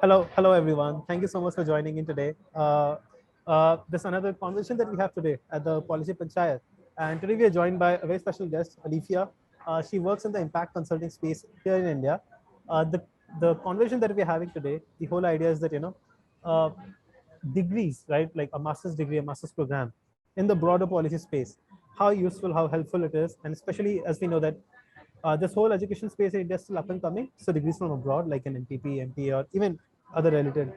Hello everyone. Thank you so much for joining in today. There's another conversation that we have today at the Policy Panchayat. And today we are joined by a very special guest, Alefiya. She works in the impact consulting space here in India. The conversation that we're having today, the whole idea is that, uh, degrees, right? Like a master's degree, a master's program in the broader policy space, how useful, how helpful it is. And especially as we know that this whole education space in India is still up and coming. So degrees from abroad, like an MPP, MPA, or even other related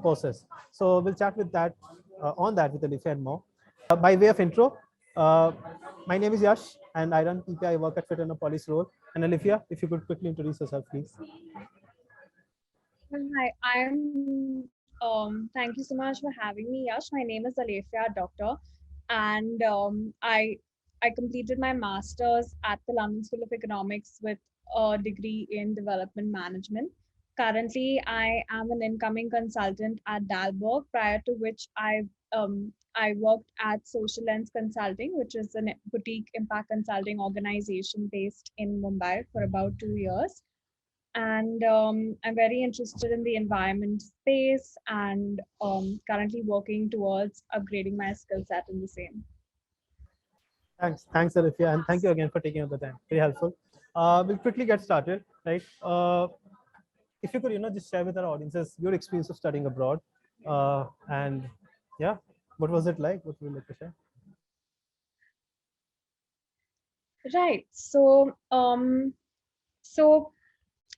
courses. So we'll chat with that on that with Alefiya and more. By way of intro, uh, my name is Yash, and I run PPI. Work at Fit in a policy role. And Alefiya, if you could quickly introduce yourself, please. Hi, thank you so much for having me, Yash. My name is Alefiya Doctor, and I completed my master's at the London School of Economics with a degree in development management. Currently, I am an incoming consultant at Dalberg, prior to which I worked at Social Lens Consulting, which is a boutique impact consulting organization based in Mumbai for about 2 years. And I'm very interested in the environment space and currently working towards upgrading my skill set in the same. Thanks, Alefiya, and thank you again for taking up the time. Very helpful. We'll quickly get started, right? If you could, just share with our audiences your experience of studying abroad, and yeah, what was it like? What would you like to share? Right. So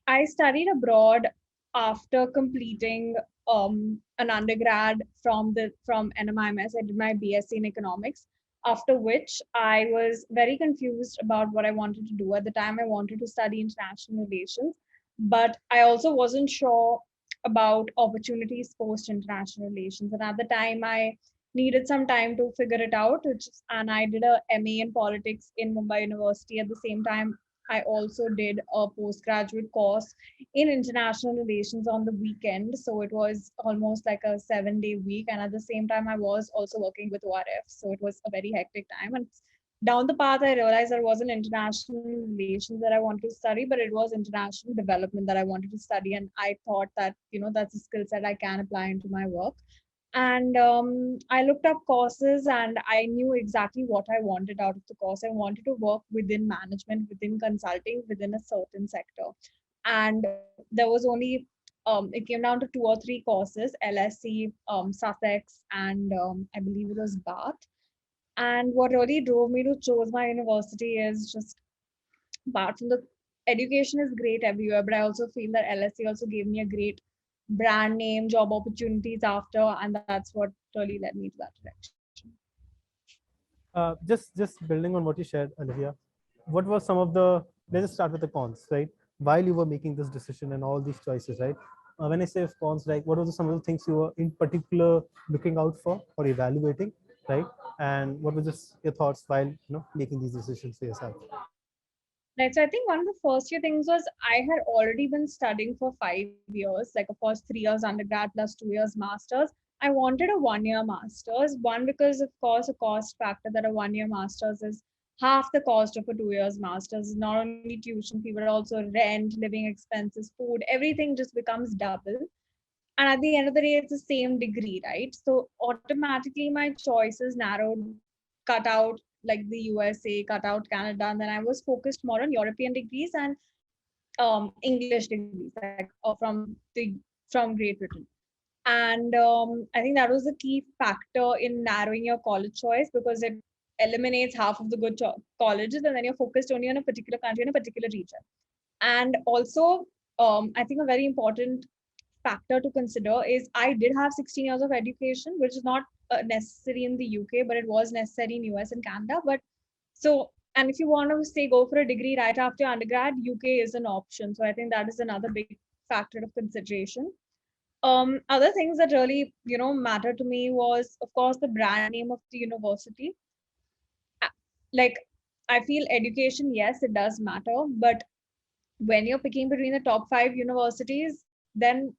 I studied abroad after completing an undergrad from NMIMS. I did my BSc in economics. After which I was very confused about what I wanted to do. At the time, I wanted to study international relations, but I also wasn't sure about opportunities post international relations. And at the time, I needed some time to figure it out. And I did a MA in politics in Mumbai University. At the same time, I also did a postgraduate course in international relations on the weekend. So it was almost like a 7-day week. And at the same time, I was also working with ORF. So it was a very hectic time. And down the path, I realized there wasn't international relations that I wanted to study, but it was international development that I wanted to study. And I thought that, that's a skill set I can apply into my work. And I looked up courses and I knew exactly what I wanted out of the course. I wanted to work within management, within consulting, within a certain sector. And there was only, it came down to 2 or 3 courses: LSE, Sussex, and I believe it was Bath. And what really drove me to choose my university is just, apart from the education is great everywhere, but I also feel that LSE also gave me a great brand name, job opportunities after, and that's what really led me to that direction. Just building on what you shared, Olivia, what were some of the, let's just start with the cons, right? While you were making this decision and all these choices, right? When I say cons, like what were some of the things you were in particular looking out for or evaluating, right? And what were just your thoughts while making these decisions for yourself? Right. So I think one of the first few things was I had already been studying for 5 years, like of course 3 years undergrad plus 2 years masters. I wanted a 1 year masters. One, because of course a cost factor that a 1 year masters is half the cost of a 2 years masters. Not only tuition fee, but also rent, living expenses, food, everything just becomes double. And at the end of the day, it's the same degree, right? So automatically my choices narrowed, cut out like the USA, cut out Canada, and then I was focused more on European degrees and English degrees, like from Great Britain. And I think that was the key factor in narrowing your college choice, because it eliminates half of the good colleges, and then you're focused only on a particular country and a particular region. And also, I think a very important factor to consider is I did have 16 years of education, which is not necessary in the UK, but it was necessary in US and Canada. But so, and if you want to say go for a degree right after undergrad, UK is an option. So I think that is another big factor of consideration. Other things that really, mattered to me was, of course, the brand name of the university. Like, I feel education, yes, it does matter, but when you're picking between the top 5 universities, then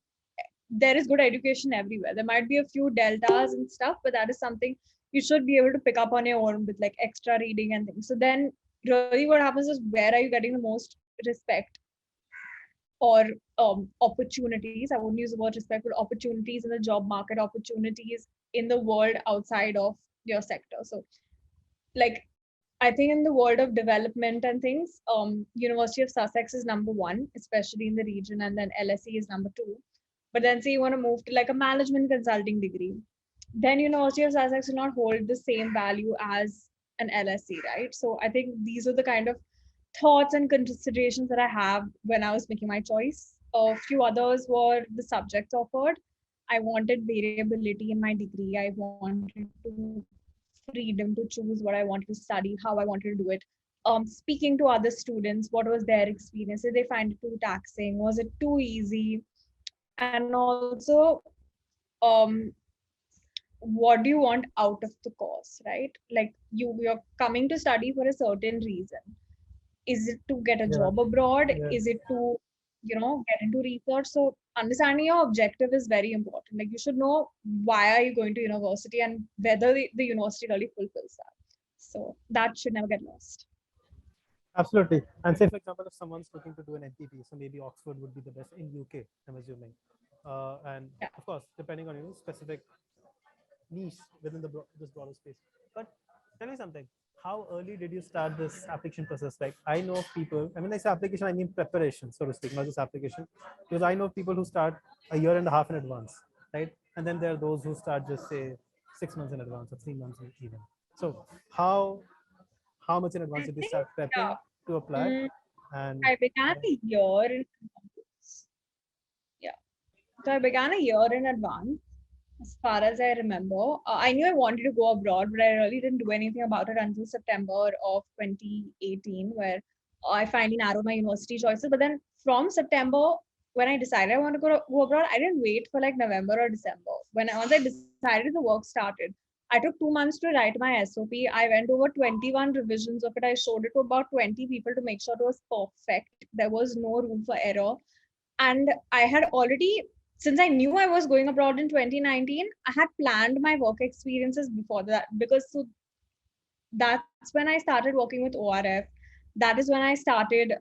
there is good education everywhere. There might be a few deltas and stuff, but that is something you should be able to pick up on your own with like extra reading and things. So then really what happens is, where are you getting the most respect? or opportunities. I wouldn't use the word respect, but opportunities in the job market, opportunities in the world outside of your sector. So, like, I think in the world of development and things, University of Sussex is number one, especially in the region, and then LSE is number two. But then, say you want to move to like a management consulting degree, then University of Sussex will not hold the same value as an LSE, right? So I think these are the kind of thoughts and considerations that I have when I was making my choice. A few others were the subjects offered. I wanted variability in my degree. I wanted to freedom to choose what I wanted to study, how I wanted to do it. Speaking to other students, what was their experience? Did they find it too taxing? Was it too easy? And also, um, what do you want out of the course, right? Like you're coming to study for a certain reason. Is it to get a Yeah. job abroad? Yeah. Is it to, get into research? So understanding your objective is very important. Like you should know why are you going to university and whether the university really fulfills that. So that should never get lost. Absolutely. And say, for example, if someone's looking to do an MPP, so maybe Oxford would be the best in UK, I'm assuming. And Yeah. of course, depending on specific niche within the this broader space. But tell me something. How early did you start this application process? Like, I know people. I mean, I say application, I mean preparation, so to speak, not just application, because I know people who start a year and a half in advance, right? And then there are those who start just say 6 months in advance or 3 months even. So how much in advance I did you think, start yeah. prepping to apply? Mm, And I began a year in advance. Yeah. So I began a year in advance, as far as I remember. I knew I wanted to go abroad, but I really didn't do anything about it until September of 2018, where I finally narrowed my university choices. But then from September, when I decided I want to go abroad, I didn't wait for like November or December. Once I decided, the work started. I took 2 months to write my SOP. I went over 21 revisions of it. I showed it to about 20 people to make sure it was perfect. There was no room for error. And I had already, since I knew I was going abroad in 2019, I had planned my work experiences before that, because so that's when I started working with ORF. That is when I started,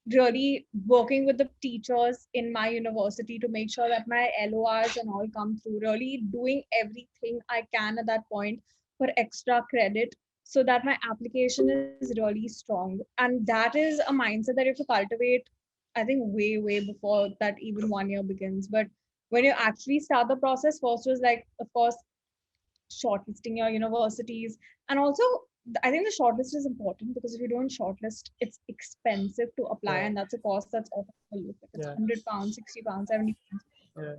really working with the teachers in my university to make sure that my LORs and all come through, really doing everything I can at that point for extra credit so that my application is really strong. And that is a mindset that you have to cultivate, I think, way before that even 1 year begins. But when you actually start the process, first was like, of course, shortlisting your universities. And also, I think the shortlist is important, because if you don't shortlist, it's expensive to apply, yeah, and that's a cost that's offered for you. If it's yeah, £100, £60, £70. yeah,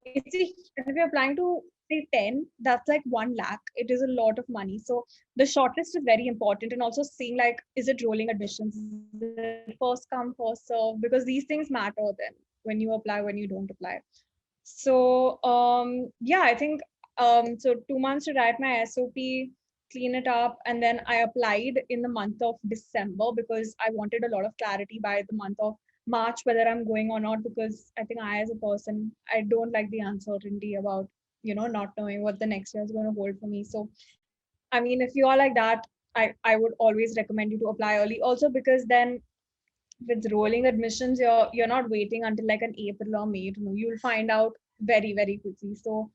If you're applying to say 10, that's like 1 lakh. It is a lot of money. So the shortlist is very important, and also seeing like, is it rolling admissions? Is it first come, first serve? Because these things matter then when you apply, when you don't apply. So yeah, I think so 2 months to write my SOP, clean it up, and then I applied in the month of December, because I wanted a lot of clarity by the month of March whether I'm going or not, because I think I, as a person, I don't like the uncertainty about not knowing what the next year is going to hold for me. So I mean, if you are like that, I would always recommend you to apply early. Also, because then with rolling admissions, you're not waiting until like an April or May to know. You'll find out very quickly. So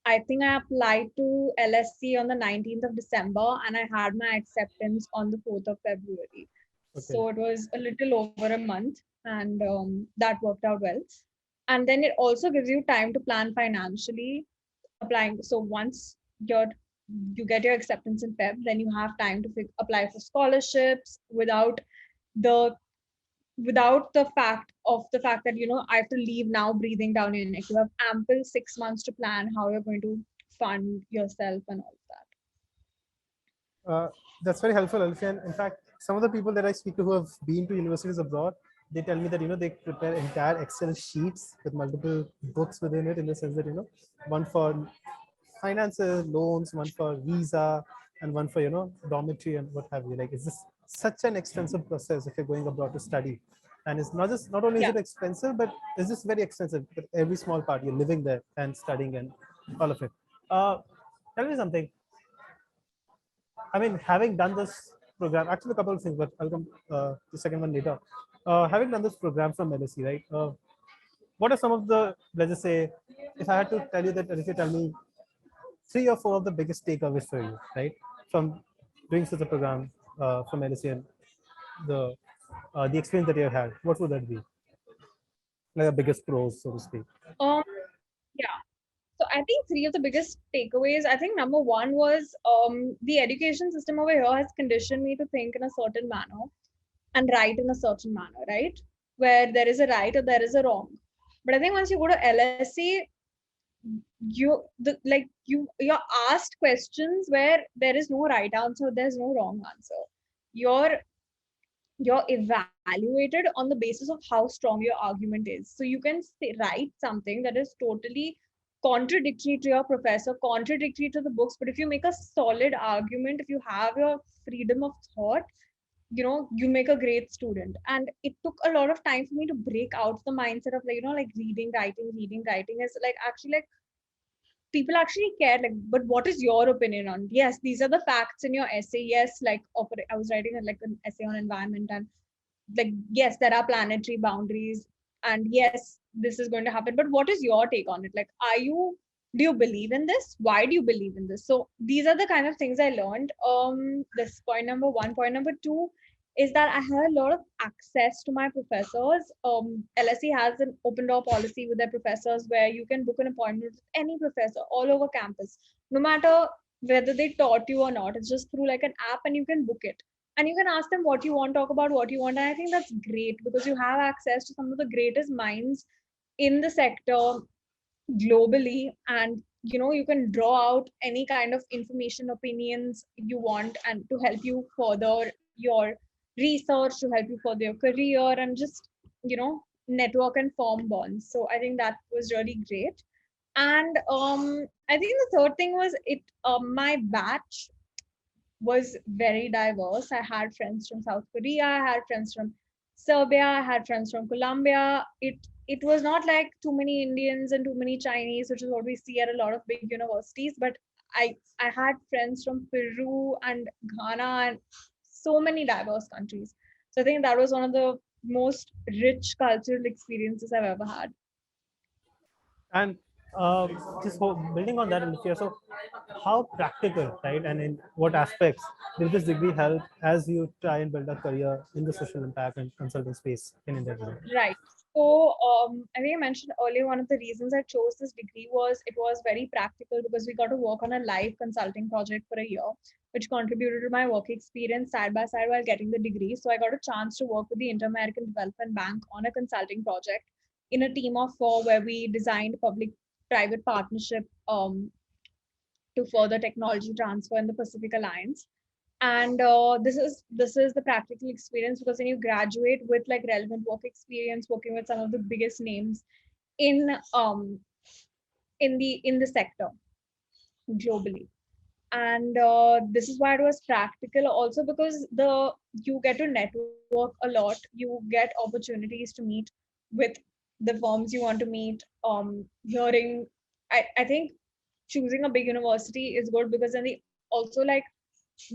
I think I applied to LSC on the 19th of December, and I had my acceptance on the 4th of February. okay, So it was a little over a month, and that worked out well. And then it also gives you time to plan financially applying. So once you're you get your acceptance in Feb, then you have time to apply for scholarships the without the fact that I have to leave now breathing down your neck. You have ample 6 months to plan how you're going to fund yourself and all of that. uh, that's very helpful, Alfie. And in fact, some of the people that I speak to who have been to universities abroad, they tell me that they prepare entire Excel sheets with multiple books within it, in the sense that one for finances, loans, one for visa, and one for dormitory and what have you. Like, it's just such an extensive process if you're going abroad to study. And it's not only is Yeah. it expensive, but it's just very expensive. But every small part, you're living there and studying and all of it. Uh, Tell me something. I mean, having done this program, actually a couple of things, but I'll come the second one later. having done this program from LSE, right? What are some of the, let's just say, if I had to tell you that, if you tell me 3 or 4 of the biggest takeaways for you, right, from doing such a program from LSE and the experience that you had, what would that be? Like the biggest pros, so to speak. Um, yeah. So I think three of the biggest takeaways, I think number one was the education system over here has conditioned me to think in a certain manner and write in a certain manner, right? Where there is a right or there is a wrong. But I think once you go to LSE, you're asked questions where there is no right answer, there's no wrong answer. You're you're evaluated on the basis of how strong your argument is. So you can write something that is totally contradictory to your professor, contradictory to the books, but if you make a solid argument, if you have your freedom of thought, you make a great student. And it took a lot of time for me to break out the mindset of like reading writing is like actually like people actually care, like, but what is your opinion on, yes, these are the facts in your essay, yes, like I was writing like an essay on environment, and like, yes, there are planetary boundaries, and yes, this is going to happen, but what is your take on it? Like, do you believe in this? Why do you believe in this? So these are the kind of things I learned. This point number one. Point number two is that I had a lot of access to my professors. LSE has an open door policy with their professors where you can book an appointment with any professor all over campus, no matter whether they taught you or not. It's just through like an app, and you can book it. And you can ask them what you want, talk about what you want. And I think that's great because you have access to some of the greatest minds in the sector globally, and you can draw out any kind of information, opinions you want, and to help you further your research, to help you further your career, and just network and form bonds. So I think that was really great. And I think the third thing was it my batch was very diverse. I had friends from South Korea, I had friends from Serbia, I had friends from Colombia. It was not like too many Indians and too many Chinese, which is what we see at a lot of big universities. But I had friends from Peru and Ghana and so many diverse countries. So I think that was one of the most rich cultural experiences I've ever had. And uh, just building on that, Alefiya, so how practical, right? And in what aspects did this degree help as you try and build a career in the social impact and consulting space in India today? Right. So, I think I mentioned earlier, one of the reasons I chose this degree was it was very practical because we got to work on a live consulting project for a year, which contributed to my work experience side by side while getting the degree. So I got a chance to work with the Inter-American Development Bank on a consulting project in a team of four where we designed public-private partnership to further technology transfer in the Pacific Alliance. And this is the practical experience because when you graduate with like relevant work experience, working with some of the biggest names in um in the sector globally. And this is why it was practical also because the you get to network a lot, you get opportunities to meet with the firms you want to meet. Hearing, I think choosing a big university is good because then they also like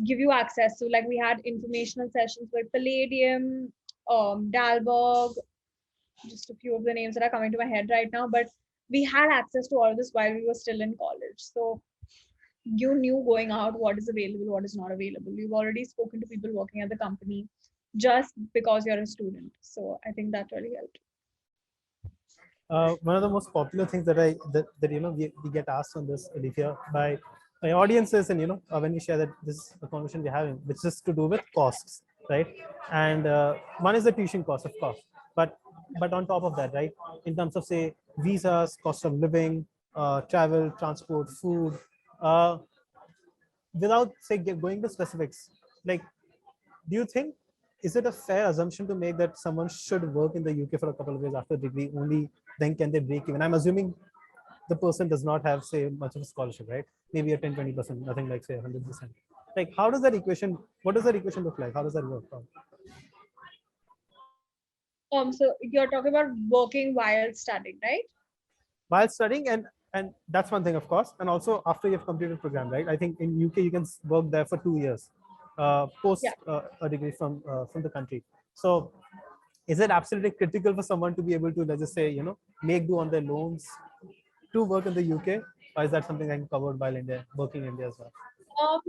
give you access. So like we had informational sessions with Palladium, Dalberg, just a few of the names that are coming to my head right now, but we had access to all of this while we were still in college. So you knew going out what is available, what is not available. You've already spoken to people working at the company just because you're a student. So I think that really helped. One of the most popular things that we get asked on this, Alefiya, by audiences, and when we share that this is a conversation we're having, which is to do with costs, right? And one is the tuition cost, of course, but on top of that, right, in terms of say visas, cost of living, travel, transport, food, uh, without say going to specifics, like, do you think, is it a fair assumption to make that someone should work in the UK for a couple of years after degree, only then can they break even? I'm assuming the person does not have say much of a scholarship, right? Maybe a 10-20%, nothing like say 100%. Like, how does that equation, what does that equation look like? How does that work out? So you're talking about working while studying, right? While studying, and that's one thing, of course, and also after you've completed program, right? I think in UK you can work there for 2 years post Yeah. a degree from the country. So is it absolutely critical for someone to be able to, let's just say, make do on their loans to work in the UK, or is that something I'm covered while India, working in India as well? Um,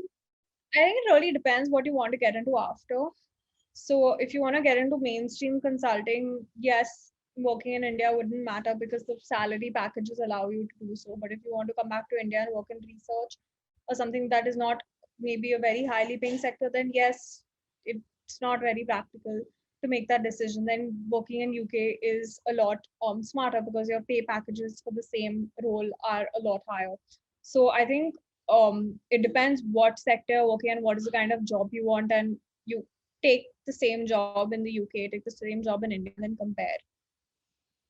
I think it really depends what you want to get into after. So if you want to get into mainstream consulting, yes, working in India wouldn't matter because the salary packages allow you to do so. But if you want to come back to India and work in research or something that is not maybe a very highly paying sector, then yes, it's not very practical to make that decision. Then working in UK is a lot smarter because your pay packages for the same role are a lot higher. So I think it depends what sector you're working and what is the kind of job you want, and you take the same job in the UK, take the same job in India, and then compare.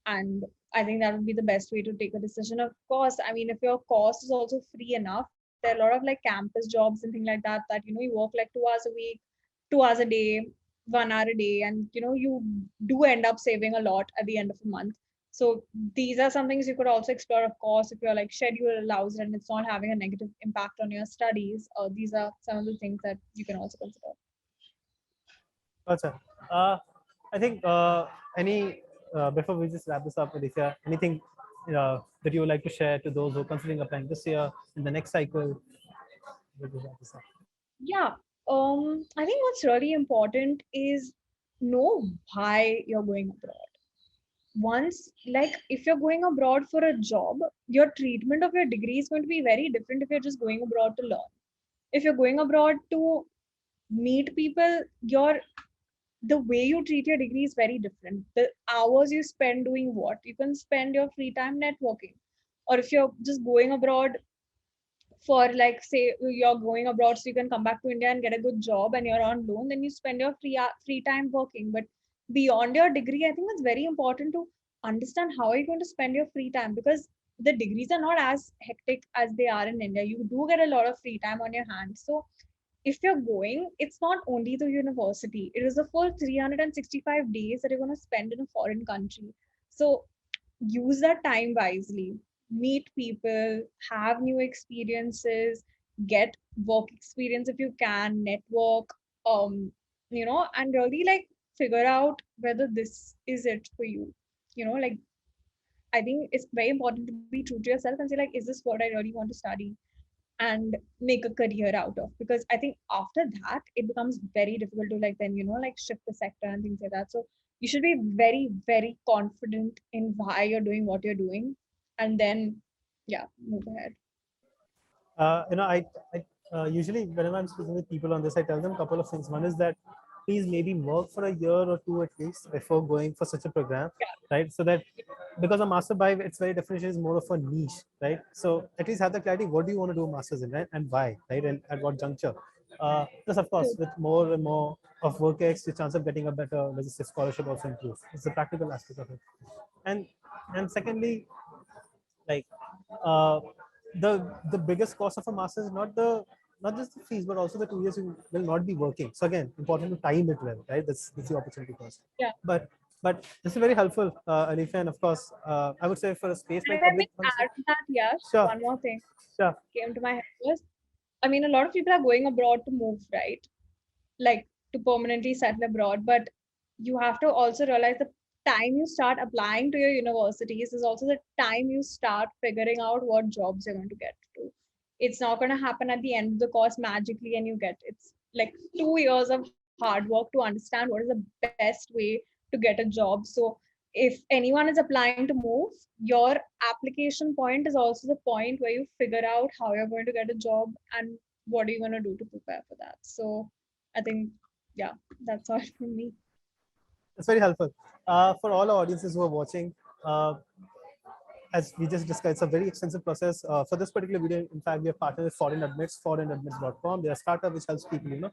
And I think that would be the best way to take a decision. Of course, I mean, if your cost is also free enough, there are a lot of like campus jobs and things like that, that, you work like 2 hours a week, 2 hours a day, 1 hour a day, and, you do end up saving a lot at the end of a month. So these are some things you could also explore, of course, if your like schedule allows it and it's not having a negative impact on your studies. These are some of the things that you can also consider. Gotcha. I think any before we just wrap this up, Alefiya, anything that you would like to share to those who are considering applying this year in the next cycle? We'll just wrap this up. Yeah. I think what's really important is know why you're going abroad. Once, like, if you're going abroad for a job, your treatment of your degree is going to be very different if you're just going abroad to learn. If you're going abroad to meet people, the way you treat your degree is very different. The hours you spend doing what, you can spend your free time networking. Or if you're just going abroad for, like, say you're going abroad so you can come back to India and get a good job and you're on loan, then you spend your free time working. But beyond your degree, I think it's very important to understand how you're going to spend your free time, because the degrees are not as hectic as they are in India. You do get a lot of free time on your hands. So if you're going, it's not only the university, it is a full 365 days that you're going to spend in a foreign country. So use that time wisely, meet people, have new experiences, get work experience if you can, network, and really like figure out whether this is it for you. Like, I think it's very important to be true to yourself and say, like, is this what I really want to study and make a career out of? Because I think after that it becomes very difficult to, like, then like shift the sector and things like that. So you should be very, very confident in why you're doing what you're doing, and then yeah, move ahead. I usually whenever I'm speaking with people on this, I tell them a couple of things. One is that please maybe work for a year or two at least before going for such a program, right? So that because a master by its very definition is more of a niche, right? So at least have the clarity, what do you want to do masters in, right? And why, right? And at what juncture? Plus, of course, with more and more of work ex, the chance of getting a better, let's just say, scholarship also improves. It's the practical aspect of it. And and secondly, like uh, the biggest cost of a master is not just the fees but also the 2 years you will not be working. So again, important to time it well, right? That's the opportunity cost. Yeah. But this is very helpful, Alifa, and of course I would say for a space And like if I may public add to that, yes, sure, one more thing sure. came to my head was, I mean, a lot of people are going abroad to move, right? Like, to permanently settle abroad. But you have to also realize the time you start applying to your universities is also the time you start figuring out what jobs you're going to get to. It's not going to happen at the end of the course magically and you get it's like 2 years of hard work to understand what is the best way to get a job. So if anyone is applying to move, your application point is also the point where you figure out how you're going to get a job and what are you going to do to prepare for that. So I think, yeah, that's all from me. It's very helpful for all our audiences who are watching. As we just discussed, it's a very extensive process. For this particular video, in fact, we have partnered with Foreign Admits, foreignadmits.com. They're a startup which helps people,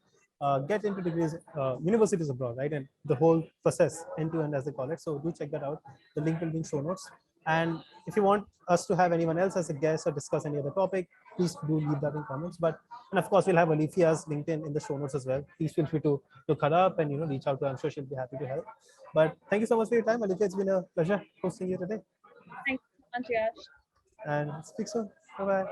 get into degrees, universities abroad, right? And the whole process, end to end, as they call it. So do check that out. The link will be in show notes. And if you want us to have anyone else as a guest or discuss any other topic, please do leave that in comments. And of course, we'll have Alefiya's LinkedIn in the show notes as well. Please feel free to look her up and reach out to her. I'm sure she'll be happy to help. But thank you so much for your time, Alefiya. It's been a pleasure hosting you today. Thank you so much, Yash. And speak soon. Bye bye.